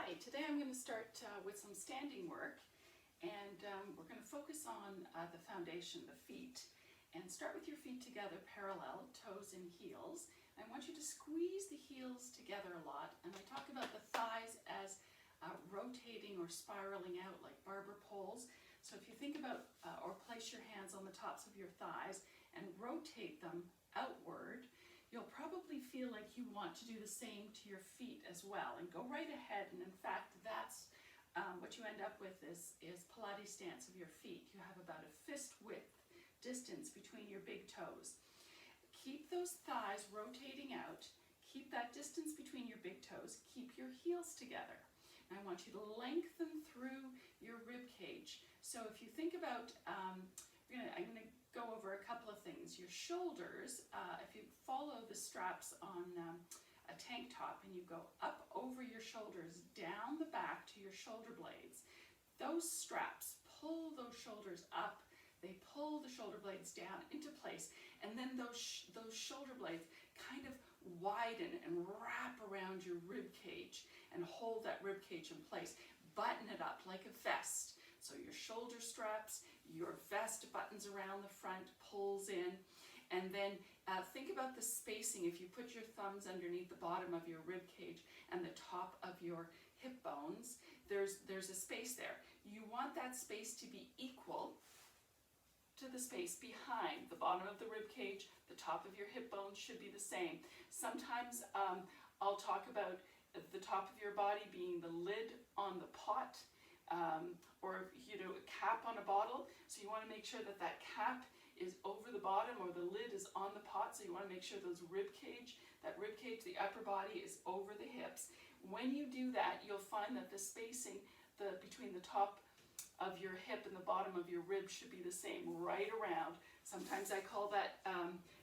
Hi, today I'm going to start with some standing work, and we're going to focus on the foundation, the feet, and start with your feet together parallel, toes and heels. I want you to squeeze the heels together a lot, and I talk about the thighs as rotating or spiraling out like barber poles. So if you think about or place your hands on the tops of your thighs and rotate them outward, you'll probably feel like you want to do the same to your feet as well, and go right ahead. And in fact, that's what you end up with is Pilates stance of your feet. You have about a fist width distance between your big toes. Keep those thighs rotating out. Keep that distance between your big toes. Keep your heels together. And I want you to lengthen through your rib cage. So if you think about, I'm going to go over a couple of things. Your shoulders, if you follow the straps on a tank top and you go up over your shoulders, down the back to your shoulder blades, those straps pull those shoulders up. They pull the shoulder blades down into place, and then those shoulder blades kind of widen and wrap around your rib cage and hold that rib cage in place. Button it up like a vest. So your shoulder straps, your vest buttons around the front, pulls in, and then think about the spacing. If you put your thumbs underneath the bottom of your rib cage and the top of your hip bones, there's a space there. You want that space to be equal to the space behind the bottom of the rib cage. The top of your hip bones should be the same. Sometimes I'll talk about the top of your body being the lid on the pot, or a cap on a bottle. So you want to make sure that that cap is over the bottom, or the lid is on the pot. So you want to make sure that rib cage, the upper body is over the hips. When you do that, you'll find that the spacing between the top of your hip and the bottom of your rib should be the same right around. Sometimes I call that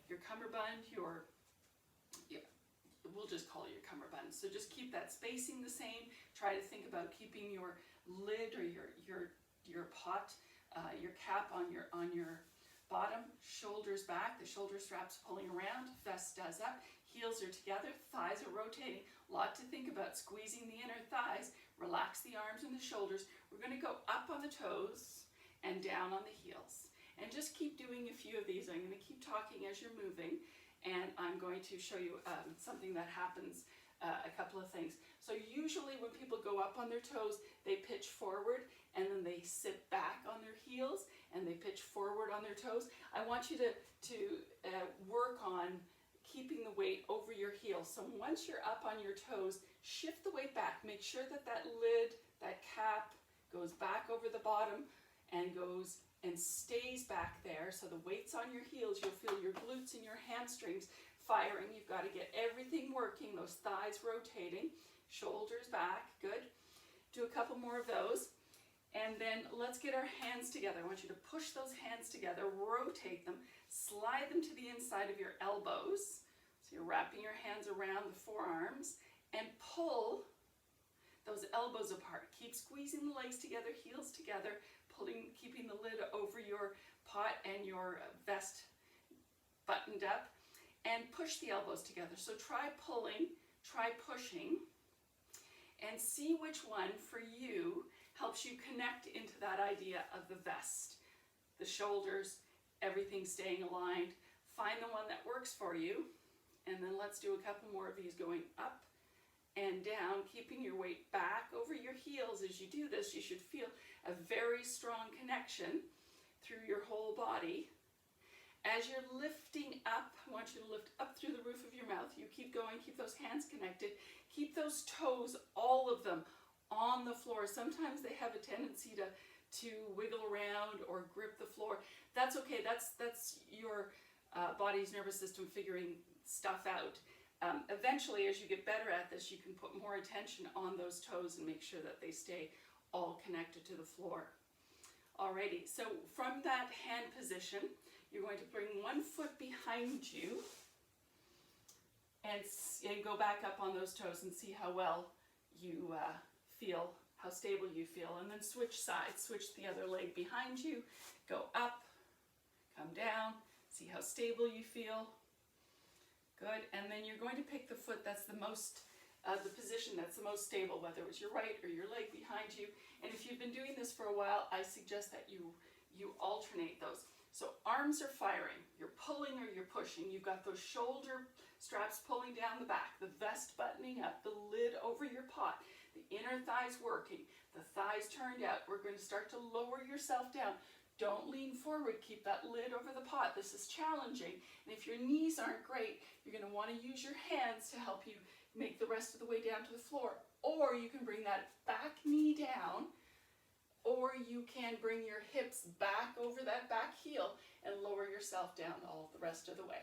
your cummerbund, we'll just call it your cummerbund. So just keep that spacing the same. Try to think about keeping your lid or your pot, your cap on your bottom, shoulders back, the shoulder straps pulling around, vest does up, heels are together, thighs are rotating. A lot to think about. Squeezing the inner thighs, relax the arms and the shoulders. We're going to go up on the toes and down on the heels. And just keep doing a few of these. I'm going to keep talking as you're moving, and I'm going to show you something that happens, a couple of things. So usually when people go up on their toes, they pitch forward, and then they sit back on their heels, and they pitch forward on their toes. I want you to work on keeping the weight over your heels. So once you're up on your toes, shift the weight back. Make sure that that lid, that cap, goes back over the bottom and goes and stays back there. So the weight's on your heels. You'll feel your glutes and your hamstrings firing. You've got to get everything working, those thighs rotating, shoulders back. Good. Do a couple more of those. And then let's get our hands together. I want you to push those hands together, rotate them, slide them to the inside of your elbows. So you're wrapping your hands around the forearms, and pull those elbows apart. Keep squeezing the legs together, heels together, keeping the lid over your pot and your vest buttoned up, and push the elbows together. So try pulling, try pushing, and see which one for you helps you connect into that idea of the vest, the shoulders, everything staying aligned. Find the one that works for you, and then let's do a couple more of these going up and down, keeping your weight back over your heels. As you do this, you should feel a very strong connection through your whole body. As you're lifting up, I want you to lift up through the roof of your mouth. You keep going, keep those hands connected, keep those toes, all of them, on the floor. Sometimes they have a tendency to wiggle around or grip the floor. That's okay. That's your body's nervous system figuring stuff out. Eventually, as you get better at this, you can put more attention on those toes and make sure that they stay all connected to the floor. Alrighty, so from that hand position, you're going to bring one foot behind you and go back up on those toes and see how well you feel, how stable you feel. And then switch sides, switch the other leg behind you, go up, come down, see how stable you feel. Good, and then you're going to pick the foot that's the most the position that's the most stable, whether it's your right or your leg behind you. And if you've been doing this for a while, I suggest that you alternate those. So arms are firing, you're pulling or you're pushing, you've got those shoulder straps pulling down the back, the vest buttoning up, the lid over your pot, the inner thighs working, the thighs turned out. We're going to start to lower yourself down. Don't lean forward, keep that lid over the pot. This is challenging, and if your knees aren't great, you're going to want to use your hands to help you make the rest of the way down to the floor. Or you can bring that back knee down, or you can bring your hips back over that back heel and lower yourself down all the rest of the way.